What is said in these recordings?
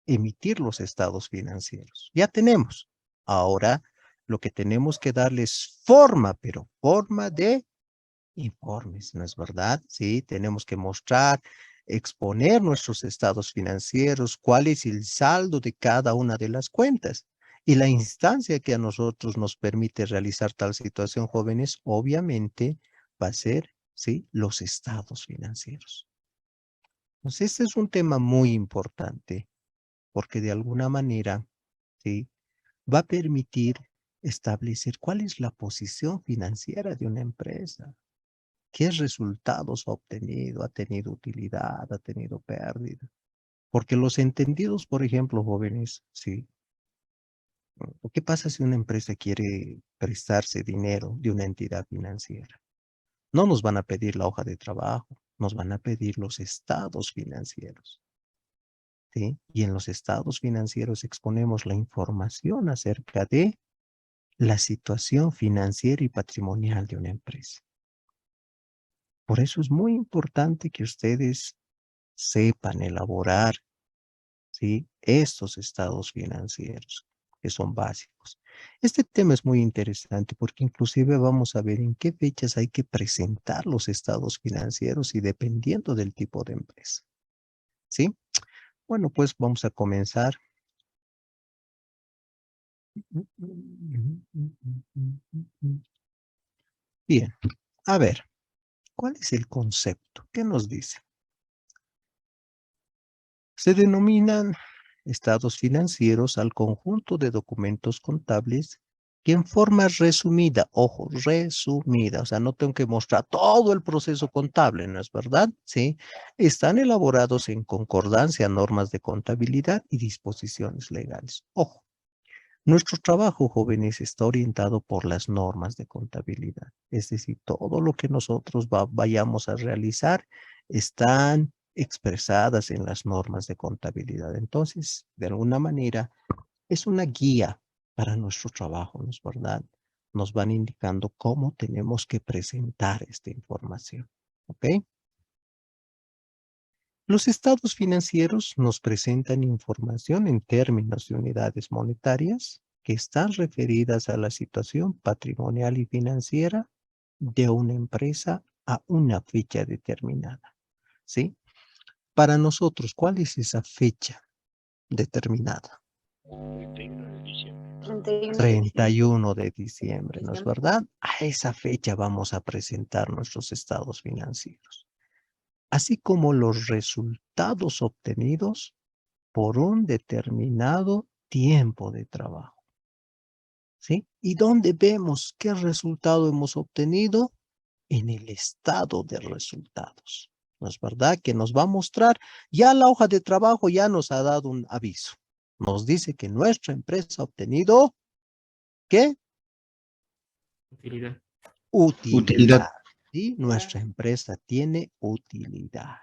emitir los estados financieros. Ya tenemos. Ahora lo que tenemos que darles forma, pero forma de informes, ¿no es verdad? Sí, tenemos que mostrar, exponer nuestros estados financieros, cuál es el saldo de cada una de las cuentas. Y la instancia que a nosotros nos permite realizar tal situación, jóvenes, obviamente va a ser, ¿sí? Los estados financieros. Entonces, este es un tema muy importante porque de alguna manera, ¿sí? Va a permitir establecer cuál es la posición financiera de una empresa. ¿Qué resultados ha obtenido? ¿Ha tenido utilidad? ¿Ha tenido pérdida? Porque los entendidos, por ejemplo, jóvenes, sí. ¿Qué pasa si una empresa quiere prestarse dinero de una entidad financiera? No nos van a pedir la hoja de trabajo, nos van a pedir los estados financieros, ¿sí? Y en los estados financieros exponemos la información acerca de la situación financiera y patrimonial de una empresa. Por eso es muy importante que ustedes sepan elaborar, ¿sí? Estos estados financieros que son básicos. Este tema es muy interesante porque inclusive vamos a ver en qué fechas hay que presentar los estados financieros y dependiendo del tipo de empresa, ¿sí? Bueno, pues vamos a comenzar. Bien, a ver, ¿cuál es el concepto? ¿Qué nos dice? Se denominan estados financieros al conjunto de documentos contables que en forma resumida, ojo, resumida, o sea, no tengo que mostrar todo el proceso contable, ¿no es verdad? Sí, están elaborados en concordancia a normas de contabilidad y disposiciones legales. Ojo, nuestro trabajo, jóvenes, está orientado por las normas de contabilidad. Es decir, todo lo que nosotros vayamos a realizar están expresadas en las normas de contabilidad. Entonces, de alguna manera, es una guía para nuestro trabajo, ¿no es verdad? Nos van indicando cómo tenemos que presentar esta información. ¿Ok? Los estados financieros nos presentan información en términos de unidades monetarias que están referidas a la situación patrimonial y financiera de una empresa a una fecha determinada. ¿Sí? Para nosotros, ¿cuál es esa fecha determinada? 31 de 31 de diciembre, ¿no es diciembre. verdad? A esa fecha vamos a presentar nuestros estados financieros, así como los resultados obtenidos por un determinado tiempo de trabajo, ¿sí? ¿Y dónde vemos qué resultado hemos obtenido? En el estado de resultados. ¿No es verdad? Que nos va a mostrar, ya la hoja de trabajo ya nos ha dado un aviso. Nos dice que nuestra empresa ha obtenido, ¿qué? Utilidad. Utilidad. Utilidad. ¿Sí? Nuestra empresa tiene utilidad.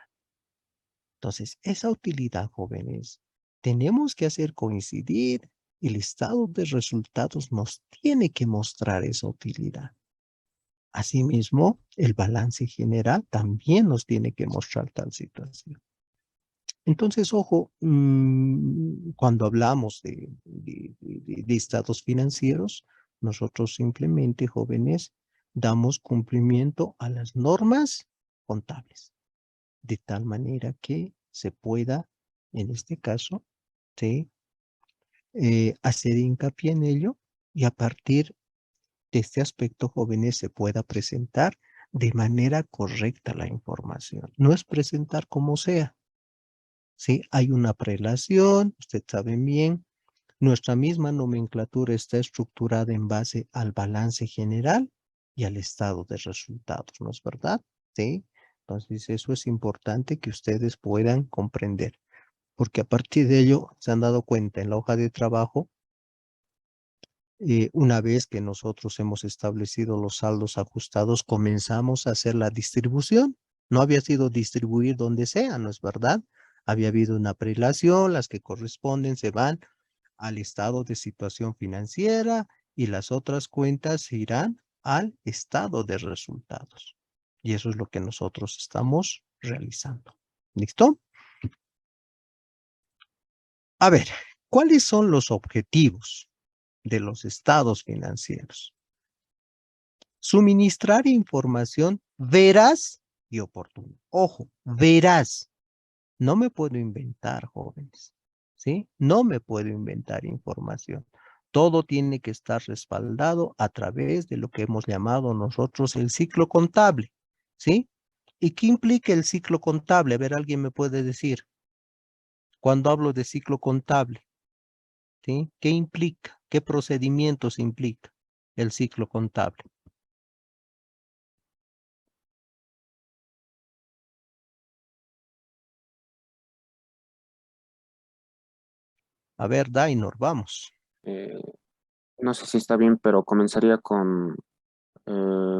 Entonces, esa utilidad, jóvenes, tenemos que hacer coincidir el estado de resultados nos tiene que mostrar esa utilidad. Asimismo, el balance general también nos tiene que mostrar tal situación. Entonces, ojo, cuando hablamos de estados financieros, nosotros simplemente, jóvenes, damos cumplimiento a las normas contables, de tal manera que se pueda, en este caso, ¿sí? Hacer hincapié en ello y a partir de este aspecto, jóvenes, se pueda presentar de manera correcta la información. No es presentar como sea, ¿sí? Hay una prelación, ustedes saben bien, nuestra misma nomenclatura está estructurada en base al balance general y al estado de resultados, ¿no es verdad? ¿Sí? Entonces, eso es importante que ustedes puedan comprender, porque a partir de ello se han dado cuenta en la hoja de trabajo. Una vez que nosotros hemos establecido los saldos ajustados, comenzamos a hacer la distribución. No había sido distribuir donde sea, ¿no es verdad? Había habido una prelación, las que corresponden se van al estado de situación financiera y las otras cuentas se irán al estado de resultados. Y eso es lo que nosotros estamos realizando. ¿Listo? A ver, ¿cuáles son los objetivos de los estados financieros? Suministrar información veraz y oportuna. Ojo, veraz. No me puedo inventar, jóvenes, ¿sí? No me puedo inventar información. Todo tiene que estar respaldado a través de lo que hemos llamado nosotros el ciclo contable, ¿sí? ¿Y qué implica el ciclo contable? A ver, alguien me puede decir, cuando hablo de ciclo contable, ¿sí? ¿Qué implica? ¿Qué procedimientos implica el ciclo contable? A ver, Dainor, vamos. Eh, no sé si está bien, pero comenzaría con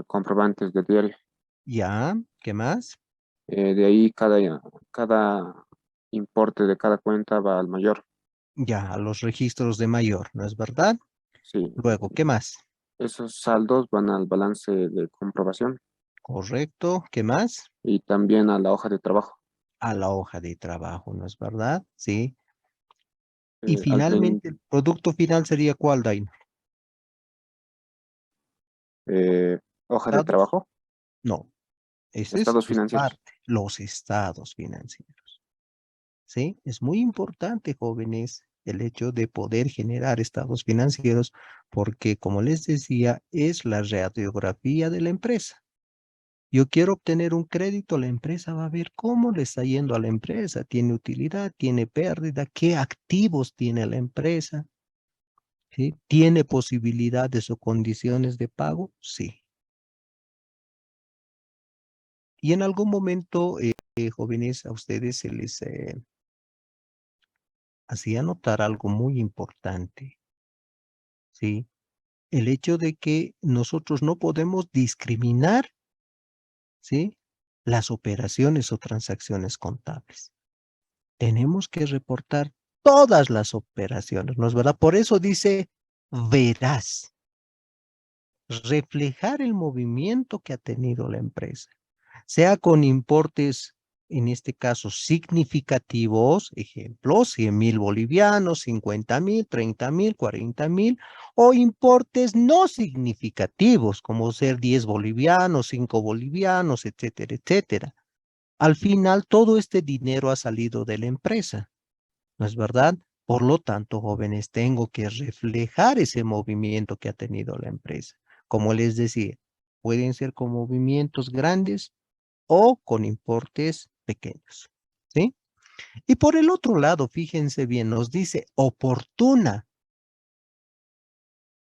comprobantes de diario. Ya, ¿qué más? De ahí cada importe de cada cuenta va al mayor. Ya, a los registros de mayor, ¿no es verdad? Sí, Luego, ¿qué más? esos saldos van al balance de comprobación Correcto, ¿qué más? y también a la hoja de trabajo. A la hoja de trabajo, ¿no es verdad? Sí. Y Al finalmente, el producto final sería ¿cuál, Dain? hoja de ¿Estados? trabajo, No, ese estados es financieros. parte, los estados financieros. ¿Sí? Es muy importante, jóvenes, el hecho de poder generar estados financieros, porque, como les decía, es la radiografía de la empresa. Yo quiero obtener un crédito, la empresa va a ver cómo le está yendo a la empresa. ¿Tiene utilidad? ¿Tiene pérdida? ¿Qué activos tiene la empresa? ¿Sí? ¿Tiene posibilidades o condiciones de pago? Sí. Y en algún momento, jóvenes, a ustedes se les hacía notar algo muy importante, ¿sí? El hecho de que nosotros no podemos discriminar, ¿sí? Las operaciones o transacciones contables. Tenemos que reportar todas las operaciones, ¿no es verdad? Por eso dice verás, reflejar el movimiento que ha tenido la empresa, sea con importes, en este caso, significativos, ejemplo, 100,000 bolivianos, 50,000, 30,000, 40,000, o importes no significativos, como ser 10 bolivianos, 5 bolivianos, etcétera, etcétera. Al final, todo este dinero ha salido de la empresa. ¿No es verdad? Por lo tanto, jóvenes, tengo que reflejar ese movimiento que ha tenido la empresa. Como les decía, pueden ser con movimientos grandes o con importes pequeños. ¿Sí? Y por el otro lado, fíjense bien, nos dice oportuna.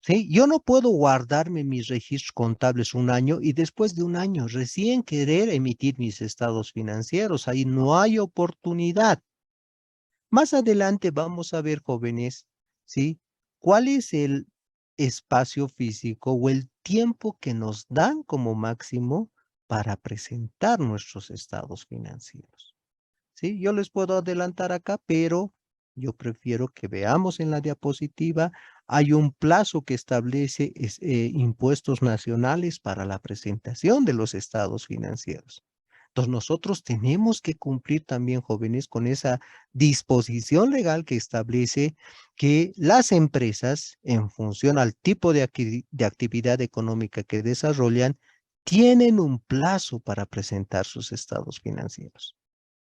¿Sí? Yo no puedo guardarme mis registros contables un año y después de un año recién querer emitir mis estados financieros. Ahí no hay oportunidad. Más adelante vamos a ver, jóvenes, ¿sí? ¿Cuál es el espacio físico o el tiempo que nos dan como máximo para presentar nuestros estados financieros? ¿Sí? Yo les puedo adelantar acá, pero yo prefiero que veamos en la diapositiva. Hay un plazo que establece impuestos nacionales para la presentación de los estados financieros. Entonces nosotros tenemos que cumplir también, jóvenes, con esa disposición legal que establece que las empresas, en función al tipo de actividad económica que desarrollan, tienen un plazo para presentar sus estados financieros.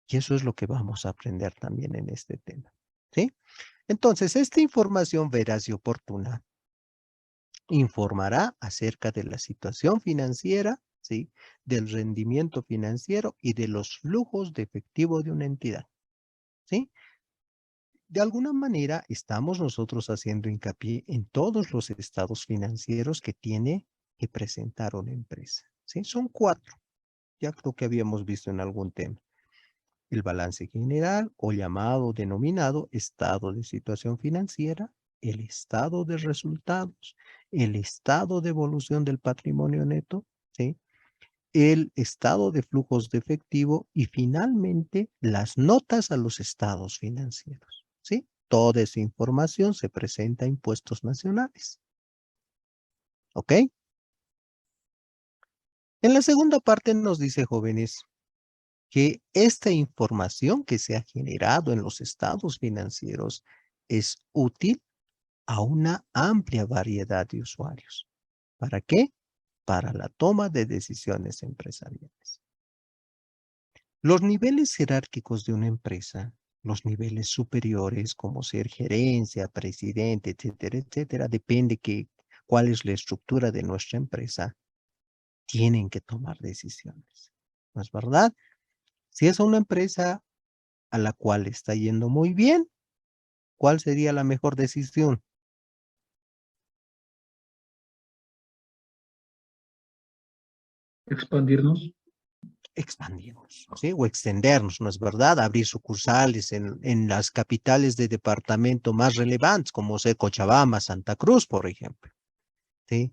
Y eso es lo que vamos a aprender también en este tema. ¿Sí? Entonces, esta información veraz y oportuna informará acerca de la situación financiera, ¿sí? Del rendimiento financiero y de los flujos de efectivo de una entidad, ¿sí? De alguna manera, estamos nosotros haciendo hincapié en todos los estados financieros que tiene que presentar una empresa, ¿sí? Son 4, ya creo que habíamos visto en algún tema. El balance general o llamado denominado estado de situación financiera, el estado de resultados, el estado de evolución del patrimonio neto, ¿sí? El estado de flujos de efectivo y finalmente las notas a los estados financieros, ¿sí? Toda esa información se presenta a impuestos nacionales. ¿Ok? En la segunda parte nos dice, jóvenes, que esta información que se ha generado en los estados financieros es útil a una amplia variedad de usuarios. ¿Para qué? Para la toma de decisiones empresariales. Los niveles jerárquicos de una empresa, los niveles superiores como ser gerencia, presidente, etcétera, etcétera, depende cuál es la estructura de nuestra empresa, tienen que tomar decisiones. ¿No es verdad? Si es una empresa a la cual está yendo muy bien, ¿cuál sería la mejor decisión? Expandirnos. Expandirnos, ¿sí? O extendernos, ¿no es verdad? Abrir sucursales en las capitales de departamento más relevantes, como ser Cochabamba, Santa Cruz, por ejemplo, ¿sí?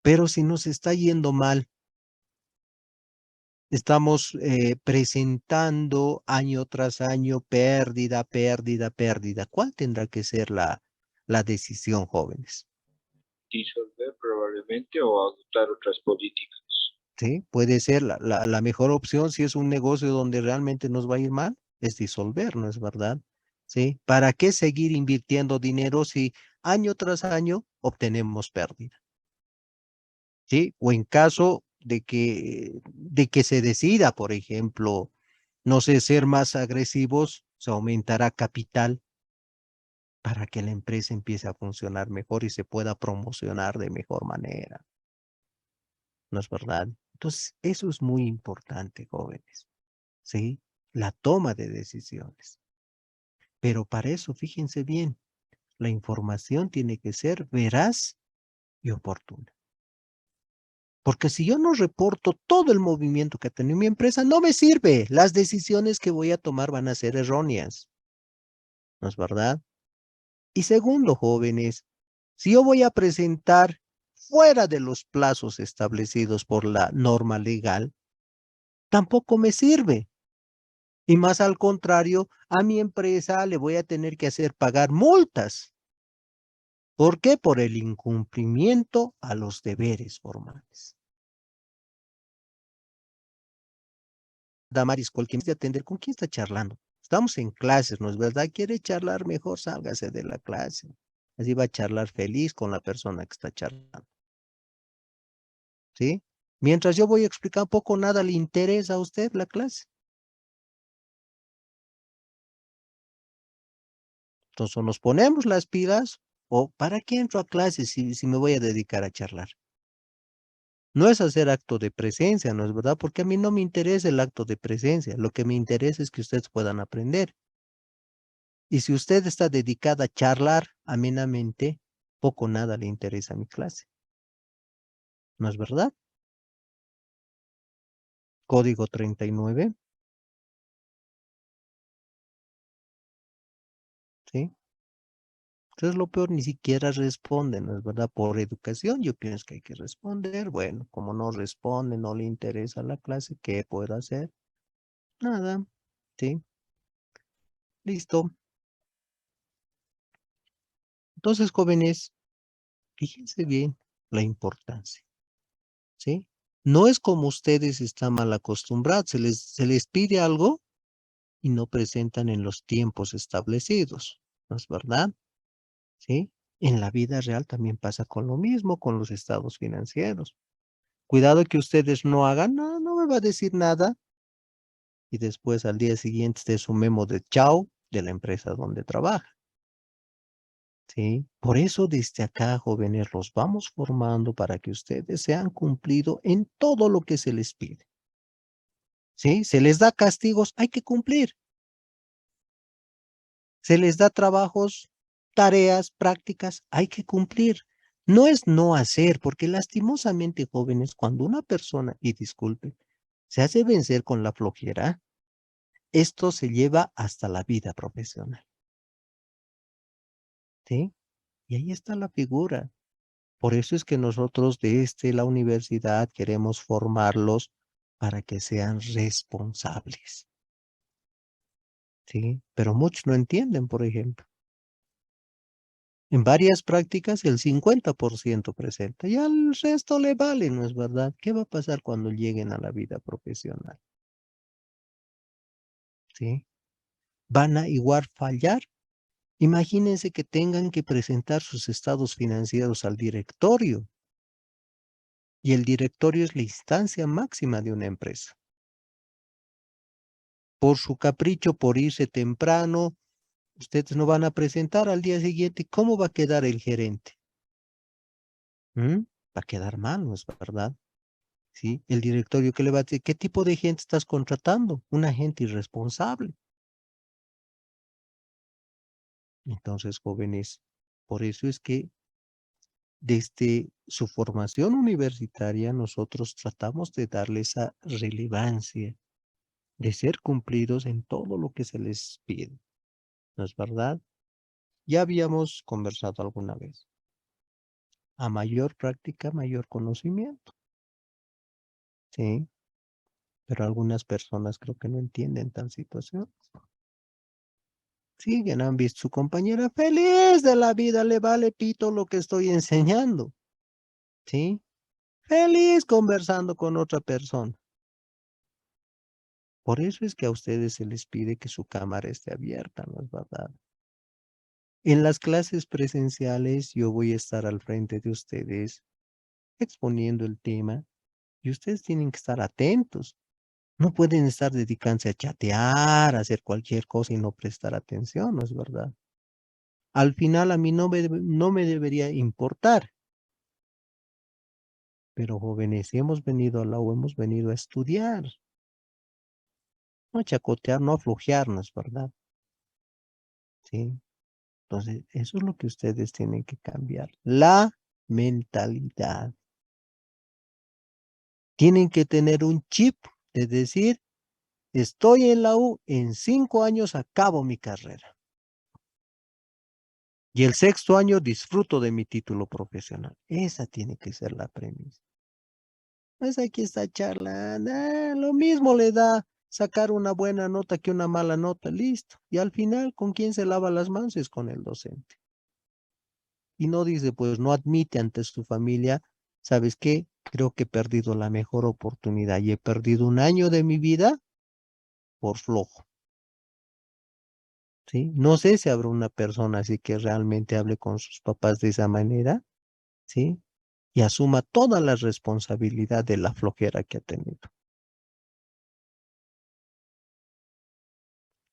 Pero si nos está yendo mal, estamos presentando año tras año pérdida, pérdida, pérdida. ¿Cuál tendrá que ser la decisión, jóvenes? Disolver probablemente o adoptar otras políticas. ¿Sí? Puede ser la mejor opción si es un negocio donde realmente nos va a ir mal, es disolver, ¿no es verdad? ¿Sí? ¿Para qué seguir invirtiendo dinero si año tras año obtenemos pérdida? ¿Sí? O en caso de que se decida, por ejemplo, no sé, ser más agresivos, se aumentará capital para que la empresa empiece a funcionar mejor y se pueda promocionar de mejor manera. ¿No es verdad? Entonces, eso es muy importante, jóvenes. ¿Sí? La toma de decisiones. Pero para eso, fíjense bien, la información tiene que ser veraz y oportuna. Porque si yo no reporto todo el movimiento que ha tenido mi empresa, no me sirve. Las decisiones que voy a tomar van a ser erróneas. ¿No es verdad? Y segundo, jóvenes, si yo voy a presentar fuera de los plazos establecidos por la norma legal, tampoco me sirve. Y más al contrario, a mi empresa le voy a tener que hacer pagar multas. ¿Por qué? Por el incumplimiento a los deberes formales. Damaris, cualquier de atender, ¿con quién está charlando? Estamos en clases, ¿no es verdad? ¿Quiere charlar mejor? Sálgase de la clase. Así va a charlar feliz con la persona que está charlando. ¿Sí? Mientras yo voy a explicar poco, nada le interesa a usted la clase. Entonces, o nos ponemos las pilas, o ¿para qué entro a clases si me voy a dedicar a charlar? No es hacer acto de presencia, ¿no es verdad? Porque a mí no me interesa el acto de presencia. Lo que me interesa es que ustedes puedan aprender. Y si usted está dedicada a charlar amenamente, poco o nada le interesa mi clase. ¿No es verdad? Código 39, ¿sí? Entonces lo peor ni siquiera responde, ¿no es verdad? Por educación yo pienso que hay que responder. Bueno, como no responde, no le interesa la clase, ¿qué puedo hacer? Nada, ¿sí? Listo. Entonces, jóvenes, fíjense bien la importancia, ¿sí? No es como ustedes están mal acostumbrados, se les pide algo y no presentan en los tiempos establecidos, ¿no es verdad? ¿Sí? En la vida real también pasa con lo mismo, con los estados financieros. Cuidado que ustedes no hagan, no, no me va a decir nada, y después al día siguiente esté su memo de chao de la empresa donde trabaja. ¿Sí? Por eso desde acá, jóvenes, los vamos formando para que ustedes sean cumplidos en todo lo que se les pide. ¿Sí? Se les da castigos, hay que cumplir. Se les da trabajos, tareas, prácticas, hay que cumplir. No es no hacer, porque lastimosamente, jóvenes, cuando una persona, y disculpen, se hace vencer con la flojera, esto se lleva hasta la vida profesional. ¿Sí? Y ahí está la figura. Por eso es que nosotros desde la universidad queremos formarlos para que sean responsables. ¿Sí? Pero muchos no entienden, por ejemplo. En varias prácticas el 50% presenta y al resto le vale, ¿no es verdad? ¿Qué va a pasar cuando lleguen a la vida profesional? ¿sí? Van a igual fallar. Imagínense que tengan que presentar sus estados financieros al directorio. Y el directorio es la instancia máxima de una empresa. Por su capricho, por irse temprano, ustedes no van a presentar al día siguiente. ¿Cómo va a quedar el gerente? Va a quedar mal, ¿no es verdad? ¿Sí? El directorio, ¿qué le va a decir? ¿Qué tipo de gente estás contratando? Una gente irresponsable. Entonces, jóvenes, por eso es que desde su formación universitaria nosotros tratamos de darle esa relevancia, de ser cumplidos en todo lo que se les pide. ¿No es verdad? Ya habíamos conversado alguna vez. A mayor práctica, mayor conocimiento. Sí, pero algunas personas creo que no entienden tal situación. Siguen, han visto su compañera feliz de la vida, le vale pito lo que estoy enseñando. ¿Sí? Feliz conversando con otra persona. Por eso es que a ustedes se les pide que su cámara esté abierta, ¿no es verdad? En las clases presenciales yo voy a estar al frente de ustedes exponiendo el tema y ustedes tienen que estar atentos. No pueden estar dedicándose a chatear, a hacer cualquier cosa y no prestar atención, ¿no es verdad? Al final a mí no me debería importar. Pero jóvenes, si hemos venido a la U, hemos venido a estudiar, no a chacotear, no a flojear, ¿no es verdad? Sí. Entonces, eso es lo que ustedes tienen que cambiar. La mentalidad. Tienen que tener un chip de decir, estoy en la U, en 5 años acabo mi carrera. Y el 6º año disfruto de mi título profesional. Esa tiene que ser la premisa. Pues aquí está charlando, lo mismo le da sacar una buena nota que una mala nota, listo. Y al final, ¿con quién se lava las manos? Es con el docente. Y no dice, pues no admite ante su familia, ¿sabes qué? Creo que he perdido la mejor oportunidad y he perdido un año de mi vida por flojo. ¿Sí? No sé si habrá una persona así que realmente hable con sus papás de esa manera, ¿sí? Y asuma toda la responsabilidad de la flojera que ha tenido.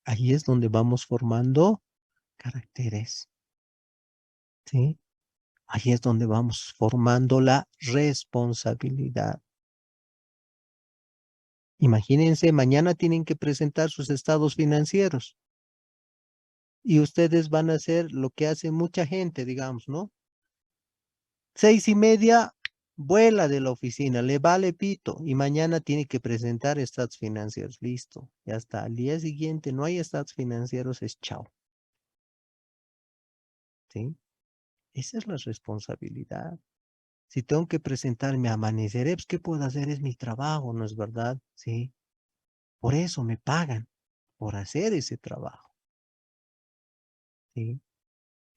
Ahí es donde vamos formando caracteres, ¿sí? Ahí es donde vamos formando la responsabilidad. Imagínense, mañana tienen que presentar sus estados financieros y ustedes van a hacer lo que hace mucha gente, digamos, ¿no? 6:30, vuela de la oficina, le vale pito y mañana tiene que presentar estados financieros. Listo, ya está. Al día siguiente no hay estados financieros, es chao. ¿Sí? Esa es la responsabilidad. Si tengo que presentarme a amanecer, pues, ¿qué puedo hacer? Es mi trabajo, ¿no es verdad? Sí. Por eso me pagan, por hacer ese trabajo. ¿Sí?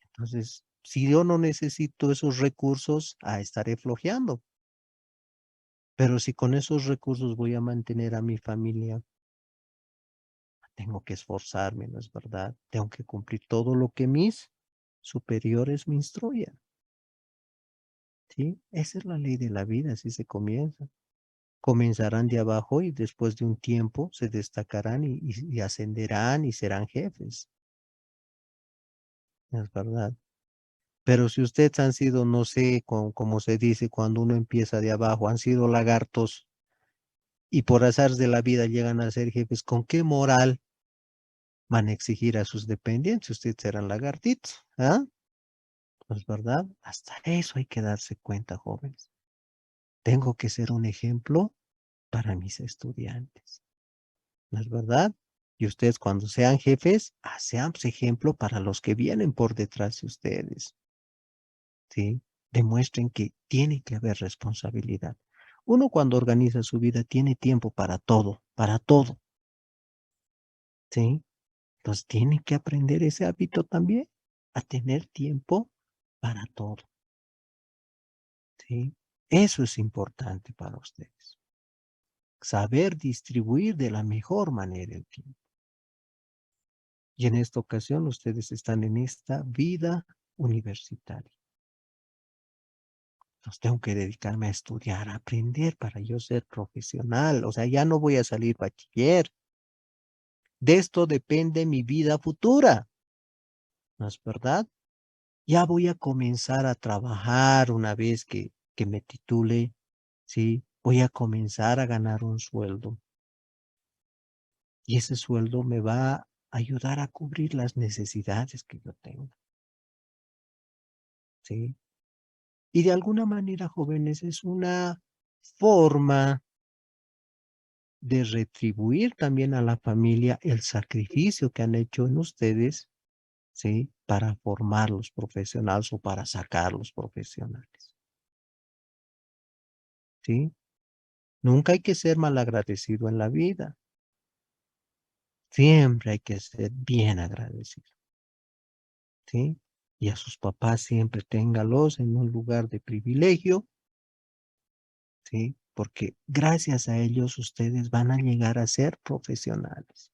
Entonces, si yo no necesito esos recursos, estaré flojeando. Pero si con esos recursos voy a mantener a mi familia, tengo que esforzarme, ¿no es verdad? Tengo que cumplir todo lo que mis superiores me instruyan. ¿Sí? Esa es la ley de la vida, así se comienza. Comenzarán de abajo y después de un tiempo se destacarán y ascenderán y serán jefes. Es verdad. Pero si ustedes han sido, no sé, como se dice cuando uno empieza de abajo, han sido lagartos y por azar de la vida llegan a ser jefes, ¿con qué moral van a exigir a sus dependientes? Ustedes serán lagartitos, ¿ah? ¿No es verdad? Hasta eso hay que darse cuenta, jóvenes. Tengo que ser un ejemplo para mis estudiantes. ¿No es verdad? Y ustedes cuando sean jefes, sean ejemplo para los que vienen por detrás de ustedes. ¿Sí? Demuestren que tiene que haber responsabilidad. Uno cuando organiza su vida tiene tiempo para todo, para todo. ¿Sí? Entonces tiene que aprender ese hábito también, a tener tiempo para todo. ¿Sí? Eso es importante para ustedes. Saber distribuir de la mejor manera el tiempo. Y en esta ocasión ustedes están en esta vida universitaria. Entonces tengo que dedicarme a estudiar, a aprender para yo ser profesional. O sea, ya no voy a salir bachiller. De esto depende mi vida futura. ¿No es verdad? Ya voy a comenzar a trabajar una vez que me titule, ¿sí? Voy a comenzar a ganar un sueldo. Y ese sueldo me va a ayudar a cubrir las necesidades que yo tengo, ¿sí? Y de alguna manera, jóvenes, es una forma de retribuir también a la familia el sacrificio que han hecho en ustedes, ¿sí? Para formarlos profesionales o para sacarlos profesionales, ¿sí? Nunca hay que ser malagradecido en la vida. Siempre hay que ser bien agradecido, ¿sí? Y a sus papás siempre téngalos en un lugar de privilegio, ¿sí? Porque gracias a ellos ustedes van a llegar a ser profesionales.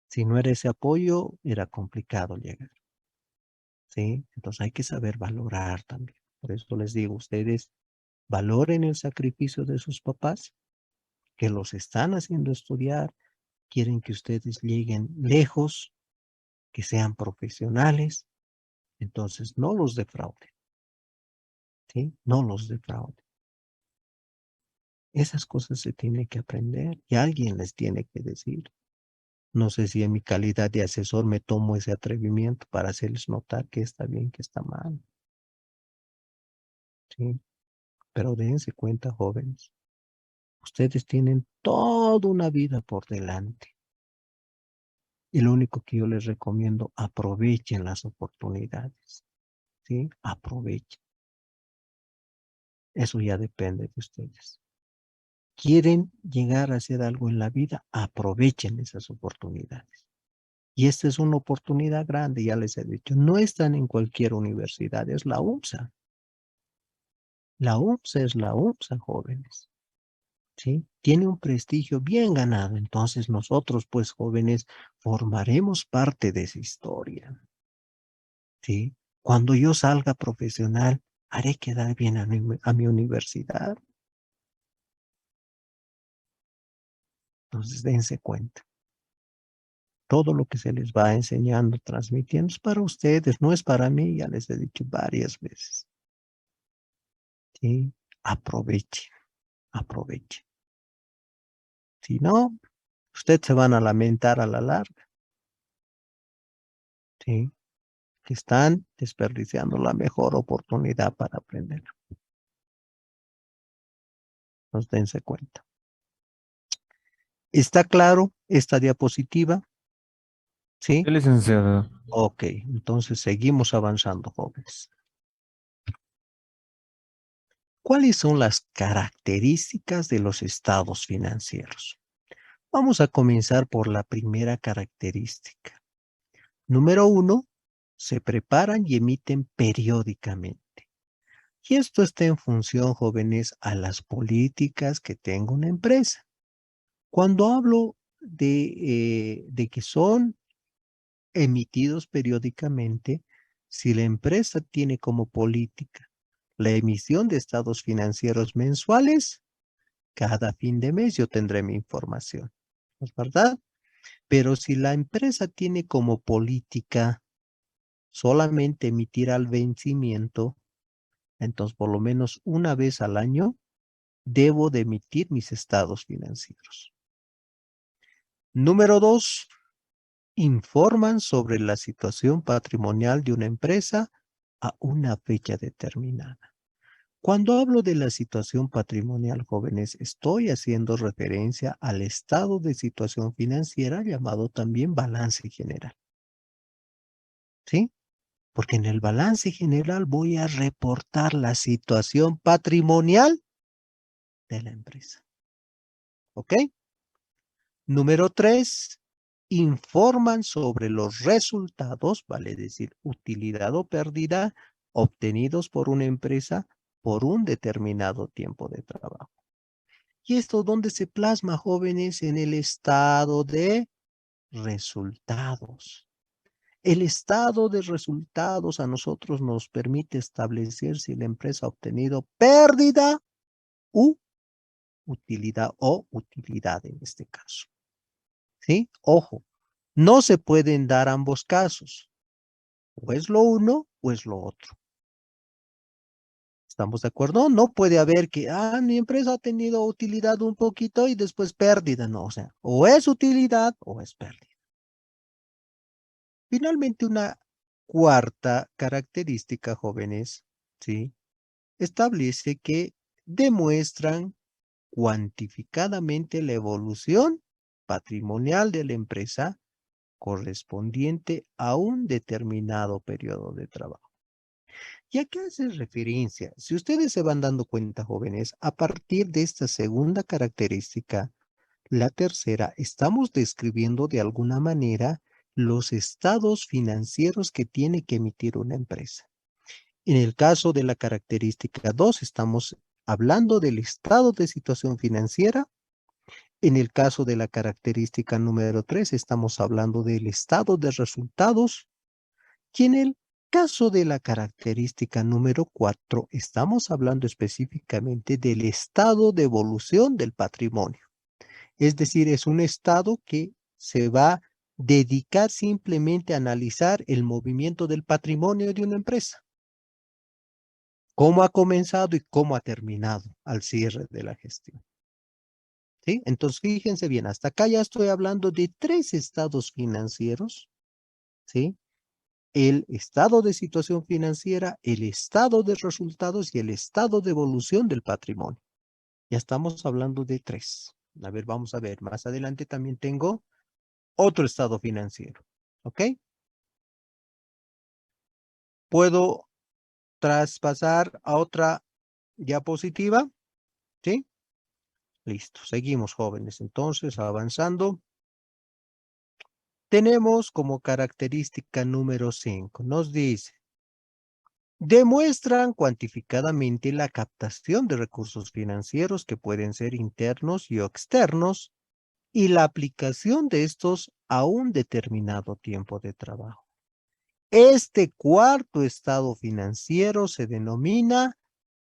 Si no era ese apoyo, era complicado llegar, ¿sí? Entonces hay que saber valorar también. Por eso les digo, ustedes valoren el sacrificio de sus papás, que los están haciendo estudiar, quieren que ustedes lleguen lejos, que sean profesionales, entonces no los defrauden, ¿sí? No los defrauden. Esas cosas se tienen que aprender y alguien les tiene que decir. No sé si en mi calidad de asesor me tomo ese atrevimiento para hacerles notar que está bien, que está mal, ¿sí? Pero dense cuenta, jóvenes, ustedes tienen toda una vida por delante. Y lo único que yo les recomiendo, aprovechen las oportunidades, ¿sí? Aprovechen. Eso ya depende de ustedes. Quieren llegar a hacer algo en la vida, aprovechen esas oportunidades. Y esta es una oportunidad grande, ya les he dicho. No están en cualquier universidad, es la UMSA. La UMSA es la UMSA, jóvenes. ¿Sí? Tiene un prestigio bien ganado. Entonces nosotros, pues jóvenes, formaremos parte de esa historia. ¿Sí? Cuando yo salga profesional, haré quedar bien a mi universidad. Entonces dense cuenta. Todo lo que se les va enseñando, transmitiendo, es para ustedes, no es para mí, ya les he dicho varias veces. ¿Sí? Aprovechen, aprovechen. Si no, ustedes se van a lamentar a la larga. ¿Sí? Que están desperdiciando la mejor oportunidad para aprender. Nos dense cuenta. ¿Está claro esta diapositiva? ¿Sí? Sí, licenciado. Ok, entonces seguimos avanzando, jóvenes. ¿Cuáles son las características de los estados financieros? Vamos a comenzar por la primera característica. Número 1, se preparan y emiten periódicamente. Y esto está en función, jóvenes, a las políticas que tenga una empresa. Cuando hablo de que son emitidos periódicamente, si la empresa tiene como política la emisión de estados financieros mensuales, cada fin de mes yo tendré mi información, ¿no es verdad? Pero si la empresa tiene como política solamente emitir al vencimiento, entonces por lo menos una vez al año debo de emitir mis estados financieros. Número 2, informan sobre la situación patrimonial de una empresa a una fecha determinada. Cuando hablo de la situación patrimonial, jóvenes, estoy haciendo referencia al estado de situación financiera llamado también balance general. ¿Sí? Porque en el balance general voy a reportar la situación patrimonial de la empresa. ¿Ok? Número 3, informan sobre los resultados, vale decir, utilidad o pérdida, obtenidos por una empresa por un determinado tiempo de trabajo. ¿Y esto dónde se plasma, jóvenes? En el estado de resultados. El estado de resultados a nosotros nos permite establecer si la empresa ha obtenido pérdida u utilidad o utilidad en este caso. ¿Sí? Ojo, no se pueden dar ambos casos. O es lo uno o es lo otro. ¿Estamos de acuerdo? No puede haber que, mi empresa ha tenido utilidad un poquito y después pérdida. No, o sea, o es utilidad o es pérdida. Finalmente, una cuarta característica, jóvenes, ¿sí? Establece que demuestran cuantificadamente la evolución patrimonial de la empresa correspondiente a un determinado periodo de trabajo. ¿Y a qué hace referencia? Si ustedes se van dando cuenta, jóvenes, a partir de esta segunda característica, la tercera, estamos describiendo de alguna manera los estados financieros que tiene que emitir una empresa. En el caso de la característica 2, estamos hablando del estado de situación financiera. En el caso de la característica número 3, estamos hablando del estado de resultados. Y en el caso de la característica número 4, estamos hablando específicamente del estado de evolución del patrimonio. Es decir, es un estado que se va a dedicar simplemente a analizar el movimiento del patrimonio de una empresa. Cómo ha comenzado y cómo ha terminado al cierre de la gestión. ¿Sí? Entonces, fíjense bien, hasta acá ya estoy hablando de 3 estados financieros, ¿sí? El estado de situación financiera, el estado de resultados y el estado de evolución del patrimonio. Ya estamos hablando de 3. A ver, vamos a ver, más adelante también tengo otro estado financiero, ¿ok? ¿Puedo traspasar a otra diapositiva? ¿Sí? Listo, seguimos, jóvenes. Entonces, avanzando. Tenemos como característica número 5, nos dice, demuestran cuantificadamente la captación de recursos financieros que pueden ser internos y externos y la aplicación de estos a un determinado tiempo de trabajo. Este cuarto estado financiero se denomina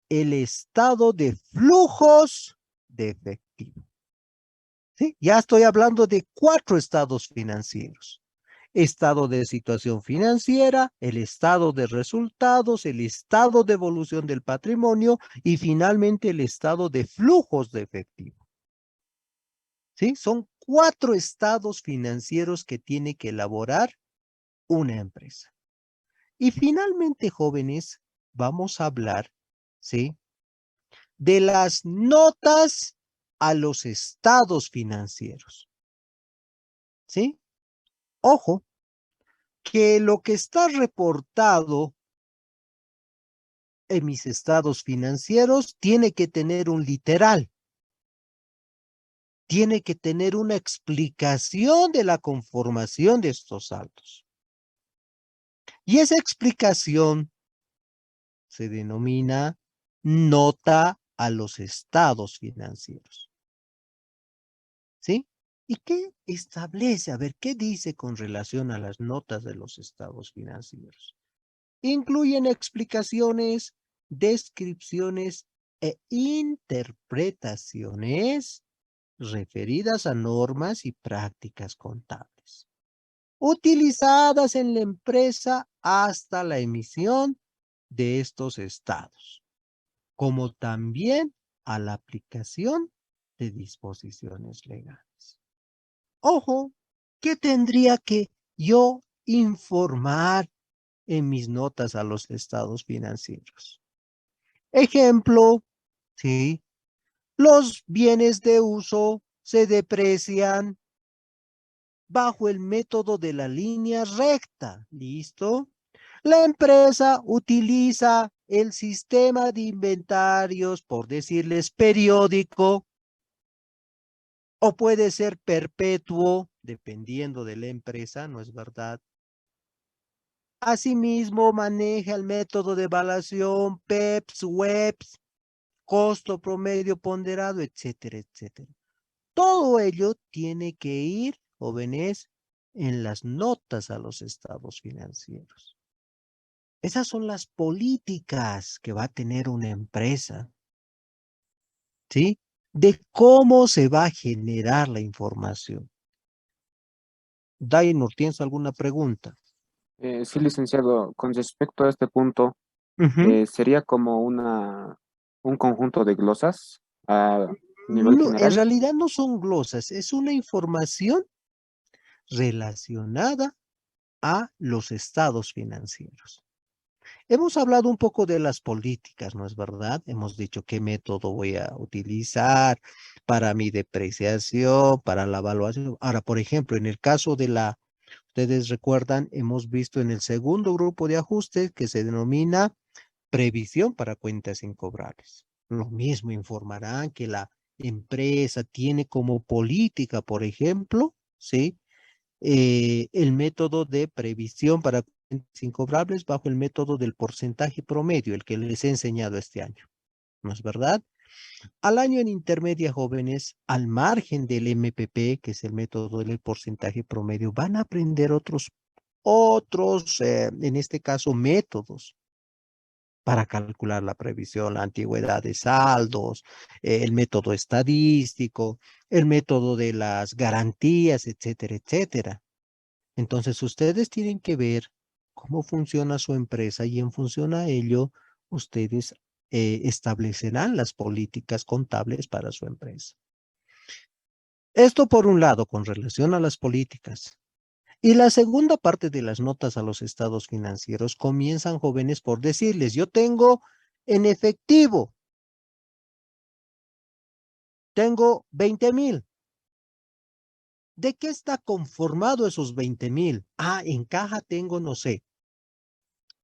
el estado de flujos de efectivo. ¿Sí? Ya estoy hablando de 4 estados financieros. Estado de situación financiera, el estado de resultados, el estado de evolución del patrimonio y finalmente el estado de flujos de efectivo. ¿Sí? Son 4 estados financieros que tiene que elaborar una empresa. Y finalmente, jóvenes, vamos a hablar, ¿sí?, de las notas a los estados financieros. ¿Sí? Ojo, que lo que está reportado en mis estados financieros tiene que tener un literal. Tiene que tener una explicación de la conformación de estos saldos. Y esa explicación se denomina nota a los estados financieros. ¿Sí? ¿Y qué establece? A ver, ¿qué dice con relación a las notas de los estados financieros? Incluyen explicaciones, descripciones e interpretaciones referidas a normas y prácticas contables, utilizadas en la empresa hasta la emisión de estos estados, como también a la aplicación de disposiciones legales. Ojo, ¿qué tendría que yo informar en mis notas a los estados financieros? Ejemplo, ¿sí? Los bienes de uso se deprecian bajo el método de la línea recta. ¿Listo? La empresa utiliza el sistema de inventarios, por decirles periódico, o puede ser perpetuo, dependiendo de la empresa, ¿no es verdad? Asimismo, maneja el método de evaluación, PEPS, WEPS, costo promedio ponderado, etcétera, etcétera. Todo ello tiene que ir, jóvenes, en las notas a los estados financieros. Esas son las políticas que va a tener una empresa, ¿sí? De cómo se va a generar la información. Dainur, ¿tienes alguna pregunta? Sí, licenciado, con respecto a este punto, Ujú. ¿sería como un conjunto de glosas a nivel No, en general? realidad no son glosas, es una información relacionada a los estados financieros. Hemos hablado un poco de las políticas, ¿no es verdad? Hemos dicho qué método voy a utilizar para mi depreciación, para la evaluación. Ahora, por ejemplo, en el caso de ustedes recuerdan, hemos visto en el segundo grupo de ajustes que se denomina previsión para cuentas incobrables. Lo mismo informarán que la empresa tiene como política, por ejemplo, ¿sí? El método de previsión para cuentas incobrables bajo el método del porcentaje promedio, el que les he enseñado este año. ¿No es verdad? Al año en intermedia, jóvenes, al margen del MPP, que es el método del porcentaje promedio, van a aprender en este caso, métodos para calcular la previsión, la antigüedad de saldos, el método estadístico, el método de las garantías, etcétera, etcétera. Entonces, ustedes tienen que ver cómo funciona su empresa y en función a ello, ustedes establecerán las políticas contables para su empresa. Esto por un lado, con relación a las políticas. Y la segunda parte de las notas a los estados financieros comienzan, jóvenes, por decirles, yo tengo en efectivo, tengo 20,000. ¿De qué está conformado esos 20,000? Ah, en caja tengo, no sé,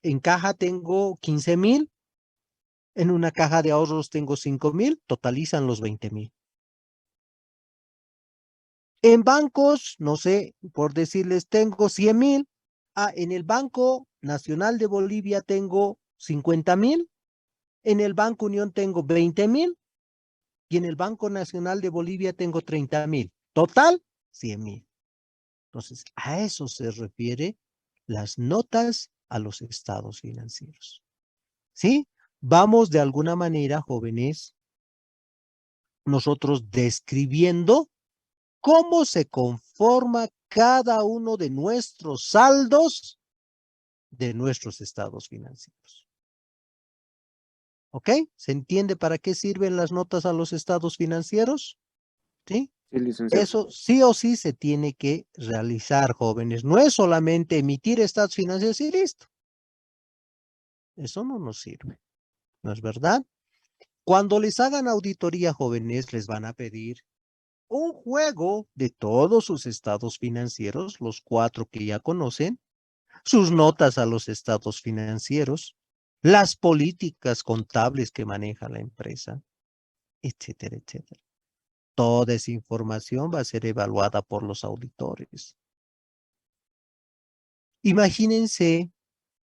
en caja tengo 15,000, en una caja de ahorros tengo 5,000, totalizan los 20,000. En bancos, no sé, por decirles, tengo 100,000. Ah, en el Banco Nacional de Bolivia tengo 50,000. En el Banco Unión tengo 20,000 y en el Banco Nacional de Bolivia tengo 30,000. Total, 100,000. Entonces, a eso se refiere las notas a los estados financieros. ¿Sí? Vamos de alguna manera, jóvenes, nosotros describiendo cómo se conforma cada uno de nuestros saldos de nuestros estados financieros. ¿Ok? ¿Se entiende para qué sirven las notas a los estados financieros? ¿Sí? Sí, licenciado. Eso sí o sí se tiene que realizar, jóvenes. No es solamente emitir estados financieros y listo. Eso no nos sirve. ¿No es verdad? Cuando les hagan auditoría, jóvenes, les van a pedir un juego de todos sus estados financieros, los 4 que ya conocen, sus notas a los estados financieros, las políticas contables que maneja la empresa, etcétera, etcétera. Toda esa información va a ser evaluada por los auditores. Imagínense,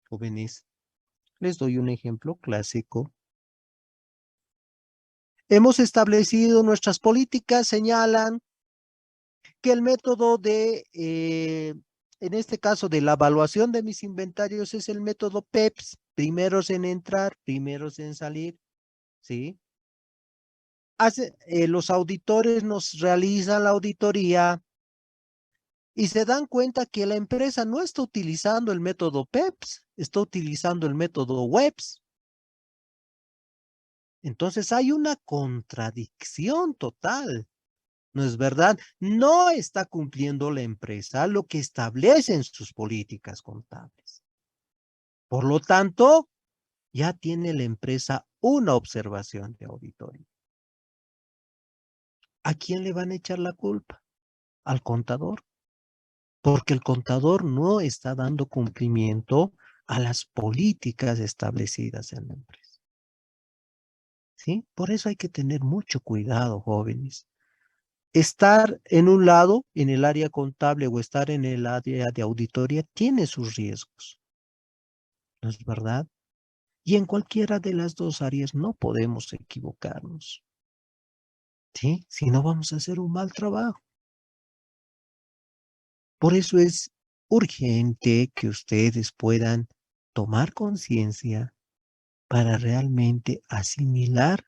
jóvenes, les doy un ejemplo clásico. Hemos establecido nuestras políticas, señalan que el método en este caso, de la evaluación de mis inventarios es el método PEPS, primeros en entrar, primeros en salir, ¿sí? Los auditores nos realizan la auditoría y se dan cuenta que la empresa no está utilizando el método PEPS, está utilizando el método WEPS. Entonces hay una contradicción total. ¿No es verdad? No está cumpliendo la empresa lo que establecen sus políticas contables. Por lo tanto, ya tiene la empresa una observación de auditoría. ¿A quién le van a echar la culpa? Al contador, porque el contador no está dando cumplimiento a las políticas establecidas en la empresa. ¿Sí? Por eso hay que tener mucho cuidado, jóvenes. Estar en un lado, en el área contable, o estar en el área de auditoría, tiene sus riesgos. ¿No es verdad? Y en cualquiera de las dos áreas no podemos equivocarnos. ¿Sí? Si no, vamos a hacer un mal trabajo. Por eso es urgente que ustedes puedan tomar conciencia para realmente asimilar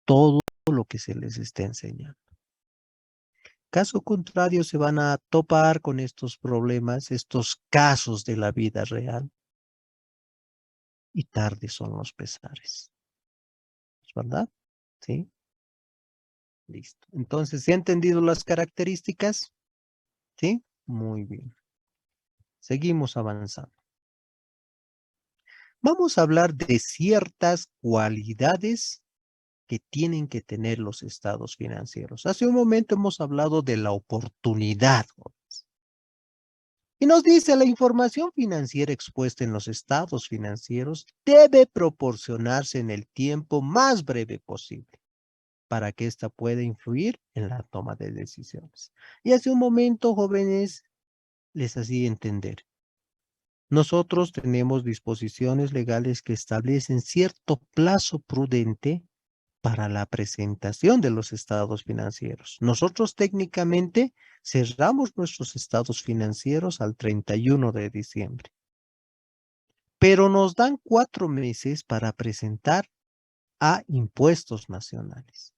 todo lo que se les está enseñando. Caso contrario, se van a topar con estos problemas, estos casos de la vida real, y tarde son los pesares. ¿Es verdad? ¿Sí? Listo. Entonces, ¿se han entendido las características? ¿Sí? Muy bien. Seguimos avanzando. Vamos a hablar de ciertas cualidades que tienen que tener los estados financieros. Hace un momento hemos hablado de la oportunidad. Y nos dice, la información financiera expuesta en los estados financieros debe proporcionarse en el tiempo más breve posible para que ésta pueda influir en la toma de decisiones. Y hace un momento, jóvenes, les hacía entender. Nosotros tenemos disposiciones legales que establecen cierto plazo prudente para la presentación de los estados financieros. Nosotros técnicamente cerramos nuestros estados financieros al 31 de diciembre, pero nos dan 4 meses para presentar a impuestos nacionales.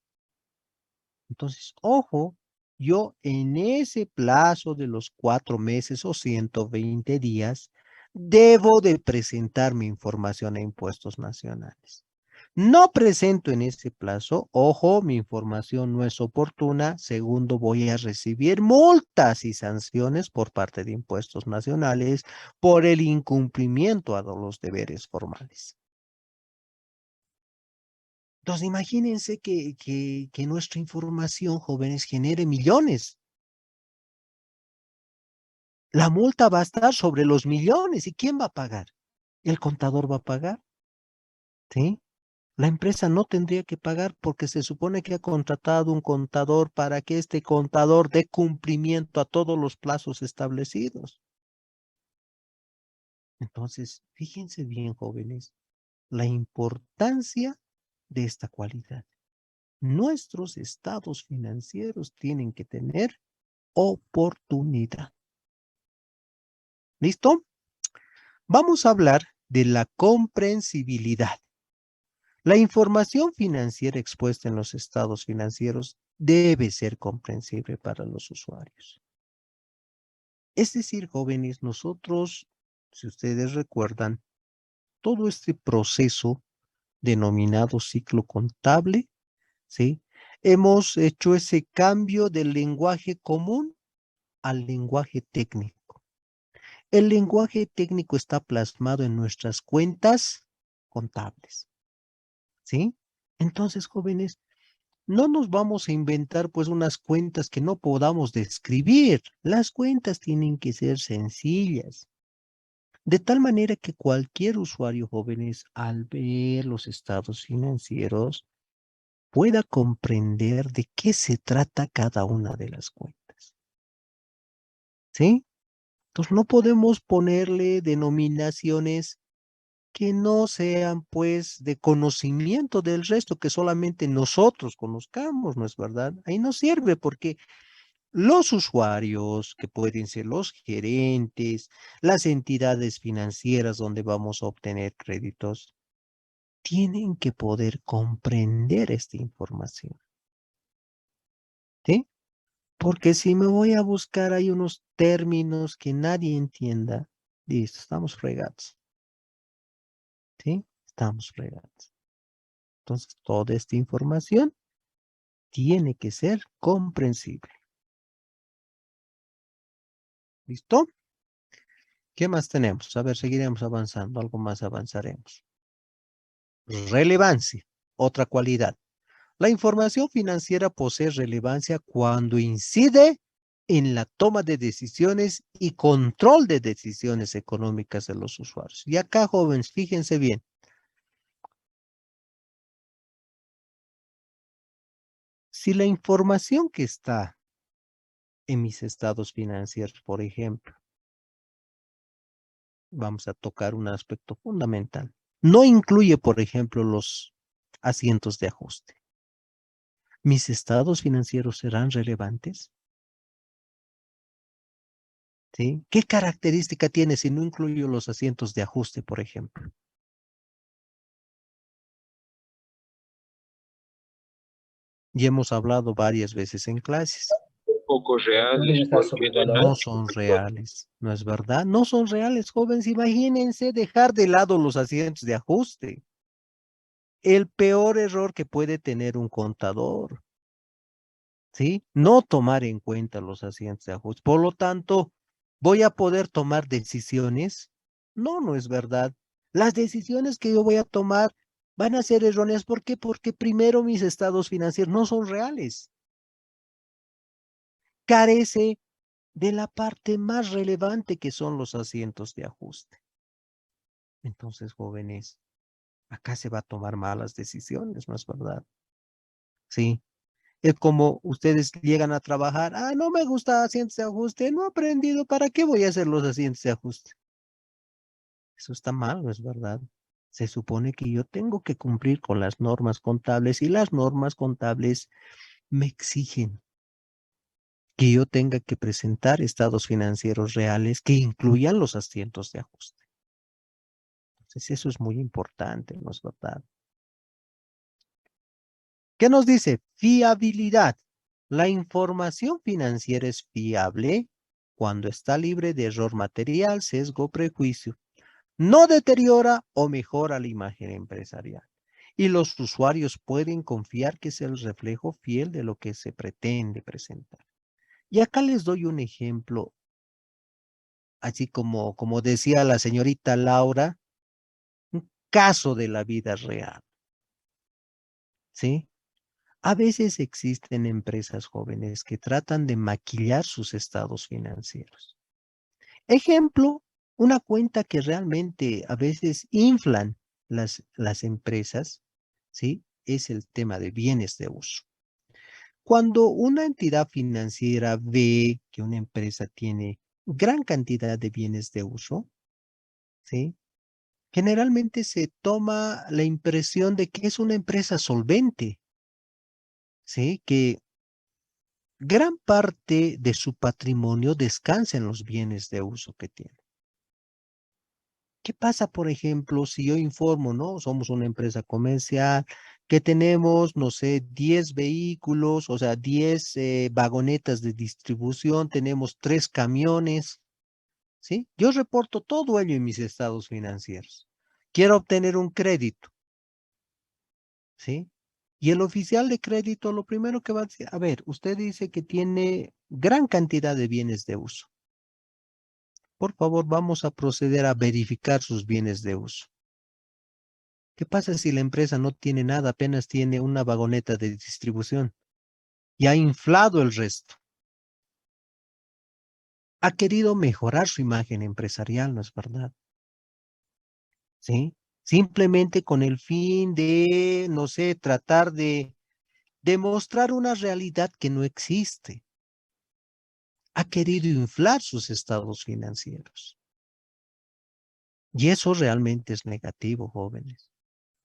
Entonces, ojo, yo en ese plazo de los 4 meses o 120 días, debo de presentar mi información a impuestos nacionales. No presento en ese plazo, ojo, mi información no es oportuna. Segundo, voy a recibir multas y sanciones por parte de impuestos nacionales por el incumplimiento a los deberes formales. Entonces, imagínense que nuestra información, jóvenes, genere millones. La multa va a estar sobre los millones. ¿Y quién va a pagar? ¿El contador va a pagar? ¿Sí? La empresa no tendría que pagar porque se supone que ha contratado un contador para que este contador dé cumplimiento a todos los plazos establecidos. Entonces, fíjense bien, jóvenes, la importancia de esta cualidad. Nuestros estados financieros tienen que tener oportunidad. ¿Listo? Vamos a hablar de la comprensibilidad. La información financiera expuesta en los estados financieros debe ser comprensible para los usuarios. Es decir, jóvenes, nosotros, si ustedes recuerdan, todo este proceso denominado ciclo contable, ¿sí? Hemos hecho ese cambio del lenguaje común al lenguaje técnico. El lenguaje técnico está plasmado en nuestras cuentas contables, ¿sí? Entonces, jóvenes, no nos vamos a inventar pues unas cuentas que no podamos describir. Las cuentas tienen que ser sencillas, de tal manera que cualquier usuario, jóvenes, al ver los estados financieros, pueda comprender de qué se trata cada una de las cuentas. ¿Sí? Entonces no podemos ponerle denominaciones que no sean pues de conocimiento del resto, que solamente nosotros conozcamos, ¿no es verdad? Ahí no sirve porque los usuarios, que pueden ser los gerentes, las entidades financieras donde vamos a obtener créditos, tienen que poder comprender esta información. ¿Sí? Porque si me voy a buscar hay unos términos que nadie entienda, listo, estamos fregados. ¿Sí? Estamos fregados. Entonces, toda esta información tiene que ser comprensible. ¿Listo? ¿Qué más tenemos? A ver, seguiremos avanzando, algo más avanzaremos. Relevancia, otra cualidad. La información financiera posee relevancia cuando incide en la toma de decisiones y control de decisiones económicas de los usuarios. Y acá, jóvenes, fíjense bien. Si la información que está en mis estados financieros, por ejemplo, vamos a tocar un aspecto fundamental, no incluye, por ejemplo, los asientos de ajuste. ¿Mis estados financieros serán relevantes? ¿Sí? ¿Qué característica tiene si no incluyo los asientos de ajuste, por ejemplo? Y hemos hablado varias veces en clases. Poco reales Pueden estar porque no No sobrevalorados. son reales, ¿no es verdad? No son reales, jóvenes. Imagínense dejar de lado los asientos de ajuste. El peor error que puede tener un contador, ¿sí? No tomar en cuenta los asientos de ajuste. Por lo tanto, ¿voy a poder tomar decisiones? No, no es verdad. Las decisiones que yo voy a tomar van a ser erróneas. ¿Por qué? Porque primero mis estados financieros no son reales. Carece de la parte más relevante que son los asientos de ajuste. Entonces, jóvenes, acá se va a tomar malas decisiones, ¿no es verdad? Sí. Es como ustedes llegan a trabajar, no me gusta asientos de ajuste, no he aprendido, ¿para qué voy a hacer los asientos de ajuste? Eso está mal, ¿no es verdad? Se supone que yo tengo que cumplir con las normas contables y las normas contables me exigen que yo tenga que presentar estados financieros reales que incluyan los asientos de ajuste. Entonces, eso es muy importante, ¿no es verdad? ¿Qué nos dice? Fiabilidad. La información financiera es fiable cuando está libre de error material, sesgo o prejuicio. No deteriora o mejora la imagen empresarial. Y los usuarios pueden confiar que es el reflejo fiel de lo que se pretende presentar. Y acá les doy un ejemplo, así como decía la señorita Laura, un caso de la vida real, ¿sí? A veces existen empresas jóvenes que tratan de maquillar sus estados financieros. Ejemplo, una cuenta que realmente a veces inflan las empresas, ¿sí? Es el tema de bienes de uso. Cuando una entidad financiera ve que una empresa tiene gran cantidad de bienes de uso, ¿sí? Generalmente se toma la impresión de que es una empresa solvente, ¿sí? Que gran parte de su patrimonio descansa en los bienes de uso que tiene. ¿Qué pasa, por ejemplo, si yo informo, ¿no? Somos una empresa comercial que tenemos, no sé, 10 vehículos, o sea, 10 vagonetas de distribución, tenemos 3 camiones, ¿sí? Yo reporto todo ello en mis estados financieros. Quiero obtener un crédito, ¿sí? Y el oficial de crédito lo primero que va a decir, a ver, usted dice que tiene gran cantidad de bienes de uso. Por favor, vamos a proceder a verificar sus bienes de uso. ¿Qué pasa si la empresa no tiene nada, apenas tiene una vagoneta de distribución y ha inflado el resto? Ha querido mejorar su imagen empresarial, ¿no es verdad? ¿Sí? Simplemente con el fin de, no sé, tratar de demostrar una realidad que no existe. Ha querido inflar sus estados financieros. Y eso realmente es negativo, jóvenes.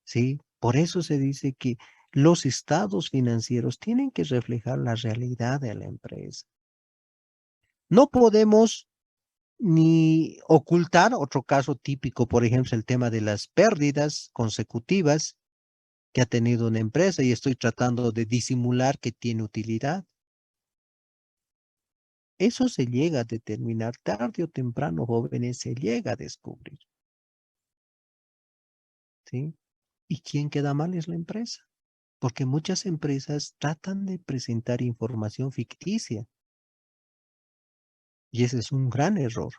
¿Sí? Por eso se dice que los estados financieros tienen que reflejar la realidad de la empresa. No podemos ni ocultar otro caso típico, por ejemplo, el tema de las pérdidas consecutivas que ha tenido una empresa y estoy tratando de disimular que tiene utilidad. Eso se llega a determinar tarde o temprano, jóvenes, se llega a descubrir. ¿Sí? ¿Y quién queda mal es la empresa? Porque muchas empresas tratan de presentar información ficticia y ese es un gran error,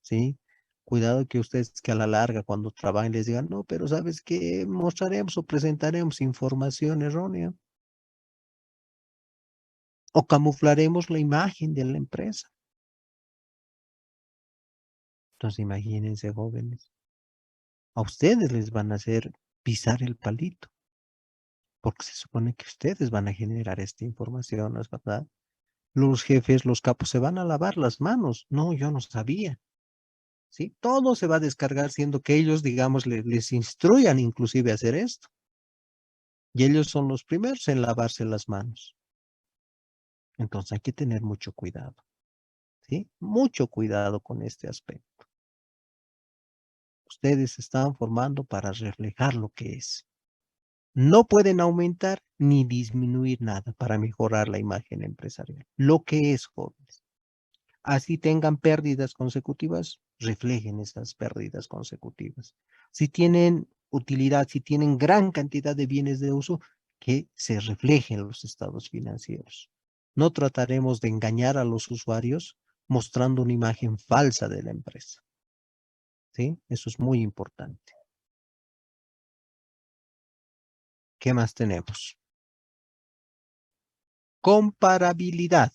¿sí? Cuidado que ustedes que a la larga cuando trabajen les digan, no, pero ¿sabes qué? Mostraremos o presentaremos información errónea o camuflaremos la imagen de la empresa. Entonces imagínense, jóvenes, a ustedes les van a hacer pisar el palito, porque se supone que ustedes van a generar esta información, ¿no es verdad? Los jefes, los capos se van a lavar las manos. No, yo no sabía. ¿Sí? Todo se va a descargar siendo que ellos, digamos, les instruyan inclusive a hacer esto. Y ellos son los primeros en lavarse las manos. Entonces hay que tener mucho cuidado. ¿sí? Mucho cuidado con este aspecto. Ustedes se están formando para reflejar lo que es. No pueden aumentar ni disminuir nada para mejorar la imagen empresarial. Lo que es, jóvenes. Así tengan pérdidas consecutivas, reflejen esas pérdidas consecutivas. Si tienen utilidad, si tienen gran cantidad de bienes de uso, que se reflejen los estados financieros. No trataremos de engañar a los usuarios mostrando una imagen falsa de la empresa. ¿Sí? Eso es muy importante. ¿Qué más tenemos? Comparabilidad.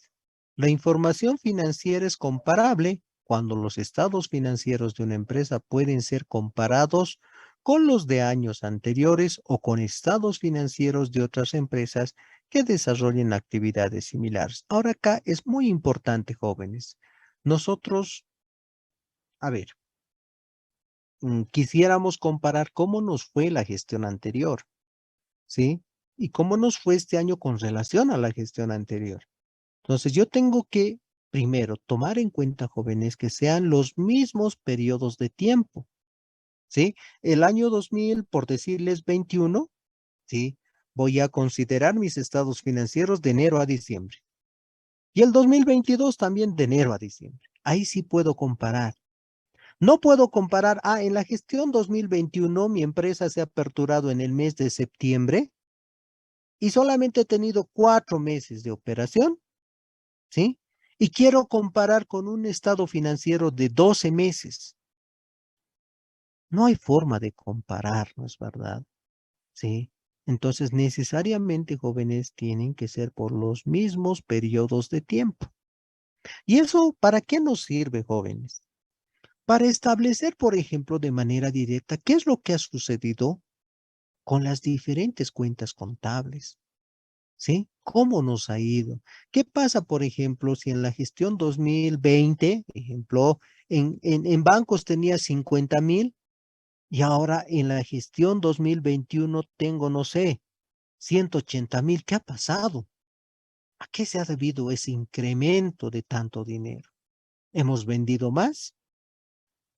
La información financiera es comparable cuando los estados financieros de una empresa pueden ser comparados con los de años anteriores o con estados financieros de otras empresas que desarrollen actividades similares. Ahora acá es muy importante, jóvenes. Nosotros, a ver, quisiéramos comparar cómo nos fue la gestión anterior, ¿sí? Y cómo nos fue este año con relación a la gestión anterior. Entonces, yo tengo que, primero, tomar en cuenta, jóvenes, que sean los mismos periodos de tiempo, ¿sí? El año 2000, por decirles 21, ¿sí? Voy a considerar mis estados financieros de enero a diciembre. Y el 2022 también de enero a diciembre. Ahí sí puedo comparar. No puedo comparar, en la gestión 2021 mi empresa se ha aperturado en el mes de septiembre y solamente he tenido 4 meses de operación, ¿sí? Y quiero comparar con un estado financiero de 12 meses. No hay forma de comparar, ¿no es verdad? ¿Sí? Entonces, necesariamente, jóvenes, tienen que ser por los mismos periodos de tiempo. ¿Y eso para qué nos sirve, jóvenes? Para establecer, por ejemplo, de manera directa, qué es lo que ha sucedido con las diferentes cuentas contables. ¿Sí? ¿Cómo nos ha ido? ¿Qué pasa, por ejemplo, si en la gestión 2020, ejemplo, en bancos tenía 50,000 y ahora en la gestión 2021 tengo, no sé, 180,000? ¿Qué ha pasado? ¿A qué se ha debido ese incremento de tanto dinero? ¿Hemos vendido más?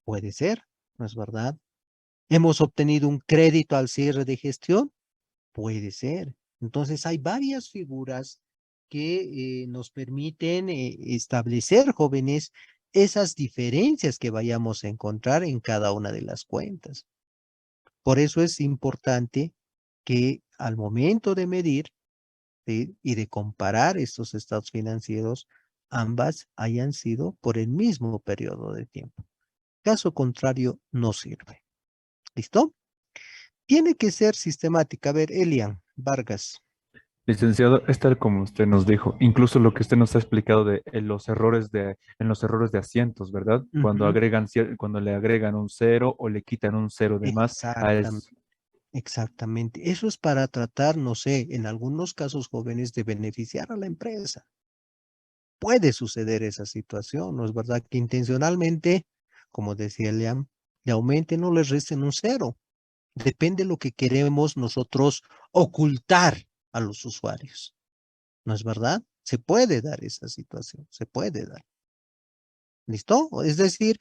Puede ser, ¿no es verdad? ¿Hemos obtenido un crédito al cierre de gestión? Puede ser. Entonces hay varias figuras que nos permiten establecer, jóvenes, esas diferencias que vayamos a encontrar en cada una de las cuentas. Por eso es importante que al momento de medir, ¿sí?, y de comparar estos estados financieros, ambas hayan sido por el mismo periodo de tiempo. Caso contrario, no sirve. ¿Listo? Tiene que ser sistemática. A ver, Elian Vargas. Licenciado, es tal como usted nos dijo, incluso lo que usted nos ha explicado de en los errores de asientos, ¿verdad? Cuando Ujú. cuando le agregan un cero o le quitan un cero de más a Exactamente, eso. exactamente. Eso es para tratar, no sé, en algunos casos jóvenes de beneficiar a la empresa. Puede suceder esa situación, ¿no es verdad? Que intencionalmente, como decía Liam, le aumenten o le resten un cero. Depende de lo que queremos nosotros ocultar a los usuarios, ¿no es verdad? Se puede dar esa situación, se puede dar. ¿Listo? Es decir,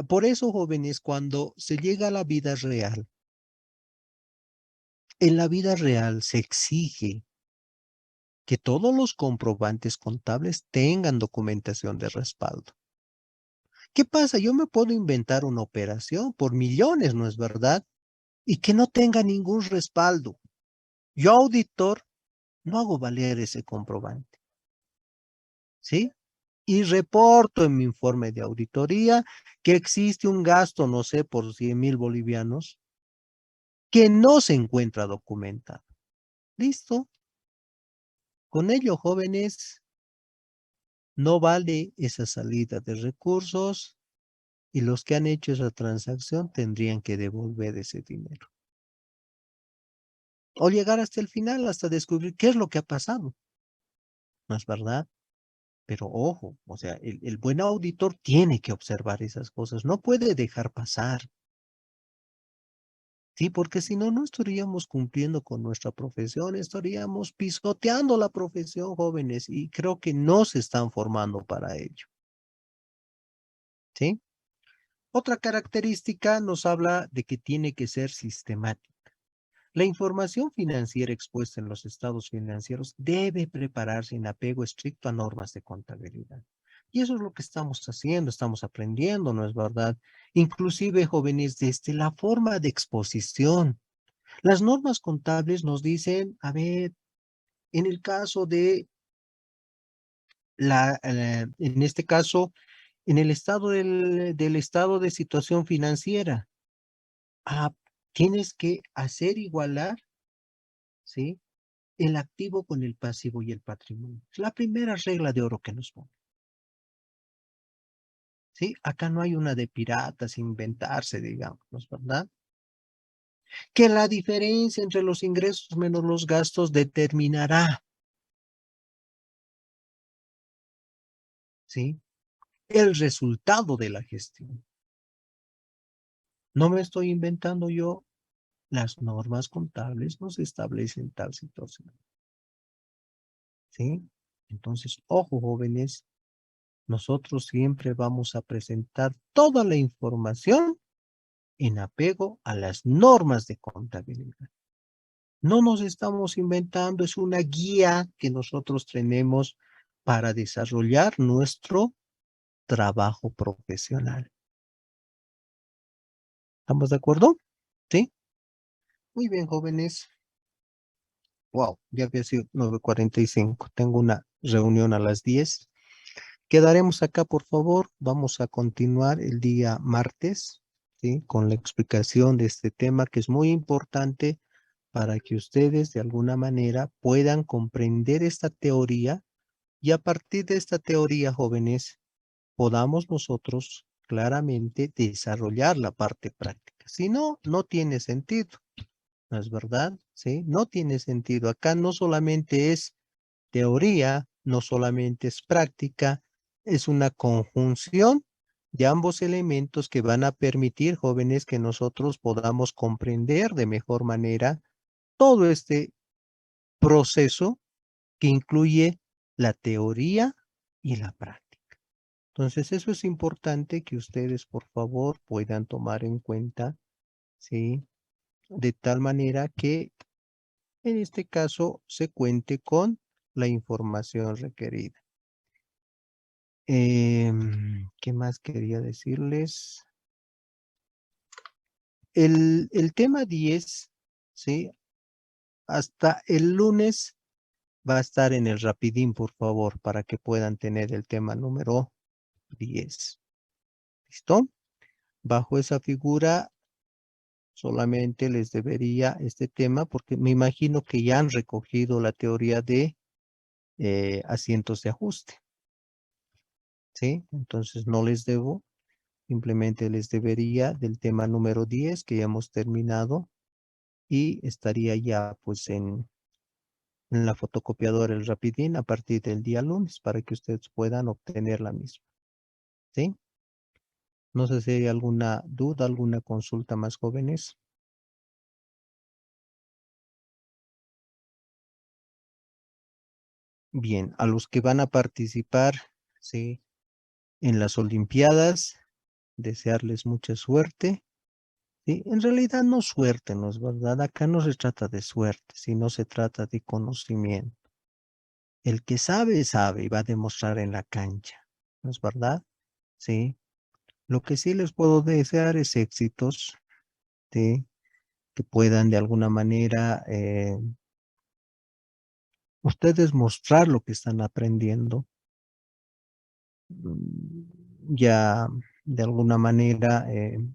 por eso, jóvenes, cuando se llega a la vida real, en la vida real se exige que todos los comprobantes contables tengan documentación de respaldo. ¿Qué pasa? Yo me puedo inventar una operación por millones, ¿no es verdad? Y que no tenga ningún respaldo. Yo, auditor, no hago valer ese comprobante, ¿sí? Y reporto en mi informe de auditoría que existe un gasto, no sé, por 100,000 bolivianos que no se encuentra documentado. ¿Listo? Con ello, jóvenes, no vale esa salida de recursos y los que han hecho esa transacción tendrían que devolver ese dinero. O llegar hasta el final, hasta descubrir qué es lo que ha pasado. ¿No es verdad? Pero ojo, o sea, el buen auditor tiene que observar esas cosas, no puede dejar pasar. Sí, porque si no, no estaríamos cumpliendo con nuestra profesión, estaríamos pisoteando la profesión, jóvenes, y creo que no se están formando para ello. ¿sí? Otra característica nos habla de que tiene que ser sistemática. La información financiera expuesta en los estados financieros debe prepararse en apego estricto a normas de contabilidad. Y eso es lo que estamos haciendo, estamos aprendiendo, ¿no es verdad? Inclusive, jóvenes, desde la forma de exposición. Las normas contables nos dicen, a ver, en el caso de en este caso, en el estado del estado de situación financiera, ah, tienes que hacer igualar, ¿sí? El activo con el pasivo y el patrimonio. Es la primera regla de oro que nos pone. ¿Sí? Acá no hay una de piratas, inventarse, digamos, ¿no es verdad? Que la diferencia entre los ingresos menos los gastos determinará, ¿sí? El resultado de la gestión. No me estoy inventando yo, las normas contables nos establecen tal situación. ¿Sí? Entonces, ojo, jóvenes, nosotros siempre vamos a presentar toda la información en apego a las normas de contabilidad. No nos estamos inventando, es una guía que nosotros tenemos para desarrollar nuestro trabajo profesional. ¿Estamos de acuerdo? ¿Sí? Muy bien, jóvenes. Wow, ya había sido 9:45. Tengo una reunión a las 10. Quedaremos acá, por favor. Vamos a continuar el día martes, ¿sí? Con la explicación de este tema que es muy importante para que ustedes de alguna manera puedan comprender esta teoría y a partir de esta teoría, jóvenes, podamos nosotros claramente desarrollar la parte práctica. Si no, no tiene sentido. ¿No es verdad? ¿Sí? No tiene sentido. Acá no solamente es teoría, no solamente es práctica, es una conjunción de ambos elementos que van a permitir, jóvenes, que nosotros podamos comprender de mejor manera todo este proceso que incluye la teoría y la práctica. Entonces, eso es importante que ustedes, por favor, puedan tomar en cuenta, ¿sí? De tal manera que en este caso se cuente con la información requerida. ¿Qué más quería decirles? El tema 10, ¿sí? Hasta el lunes va a estar en el rapidín, por favor, para que puedan tener el tema número 10. ¿Listo? Bajo esa figura solamente les debería este tema, porque me imagino que ya han recogido la teoría de asientos de ajuste. ¿Sí? Entonces no les debo, simplemente les debería del tema número 10 que ya hemos terminado y estaría ya pues en la fotocopiadora el rapidín a partir del día lunes para que ustedes puedan obtener la misma. ¿Sí? No sé si hay alguna duda, alguna consulta más, jóvenes. Bien, a los que van a participar, ¿sí? En las Olimpiadas, desearles mucha suerte. ¿Sí? En realidad no suerte, ¿no es verdad? Acá no se trata de suerte, sino se trata de conocimiento. El que sabe, sabe y va a demostrar en la cancha, ¿no es verdad? Sí. Lo que sí les puedo desear es éxitos, ¿sí? Que puedan de alguna manera ustedes mostrar lo que están aprendiendo. Ya de alguna manera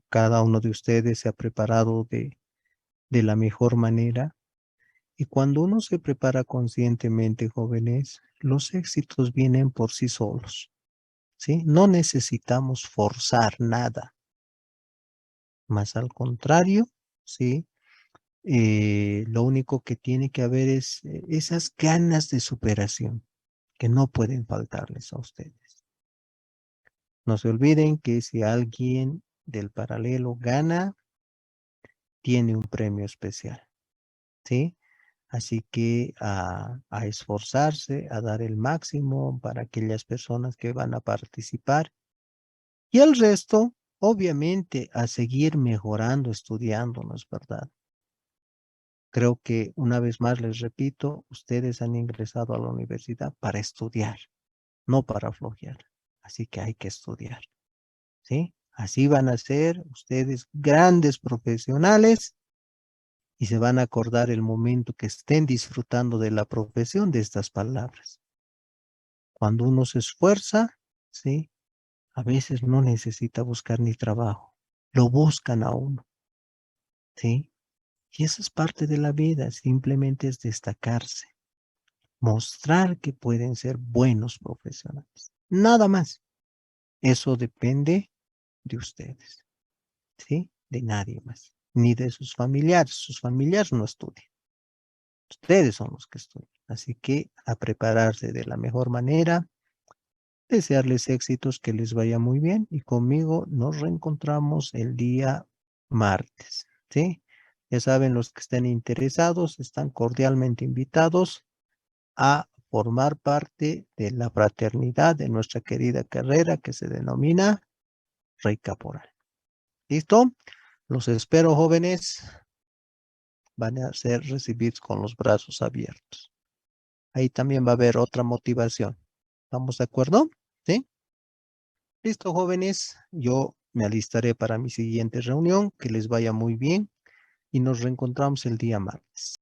cada uno de ustedes se ha preparado de la mejor manera. Y cuando uno se prepara conscientemente, jóvenes, los éxitos vienen por sí solos, ¿sí? No necesitamos forzar nada, más al contrario, ¿sí? Lo único que tiene que haber es esas ganas de superación que no pueden faltarles a ustedes. No se olviden que si alguien del paralelo gana, tiene un premio especial, ¿sí? Así que a esforzarse, a dar el máximo para aquellas personas que van a participar Y el resto, obviamente, a seguir mejorando, estudiando, ¿no es verdad? Creo que una vez más les repito, ustedes han ingresado a la universidad para estudiar, no para flojear. Así que hay que estudiar, ¿sí? Así van a ser ustedes grandes profesionales y se van a acordar el momento que estén disfrutando de la profesión de estas palabras. Cuando uno se esfuerza, ¿sí? A veces no necesita buscar ni trabajo, lo buscan a uno, ¿sí? Y eso es parte de la vida, simplemente es destacarse, mostrar que pueden ser buenos profesionales. Nada más. Eso depende de ustedes, ¿sí? De nadie más, ni de sus familiares. Sus familiares no estudian. Ustedes son los que estudian. Así que a prepararse de la mejor manera, desearles éxitos, que les vaya muy bien y conmigo nos reencontramos el día martes, ¿sí? Ya saben, los que estén interesados están cordialmente invitados a formar parte de la fraternidad de nuestra querida carrera que se denomina Rey Caporal. ¿Listo? Los espero, jóvenes. Van a ser recibidos con los brazos abiertos. Ahí también va a haber otra motivación. ¿Estamos de acuerdo? ¿Sí? Listo, jóvenes. Yo me alistaré para mi siguiente reunión. Que les vaya muy bien y nos reencontramos el día martes.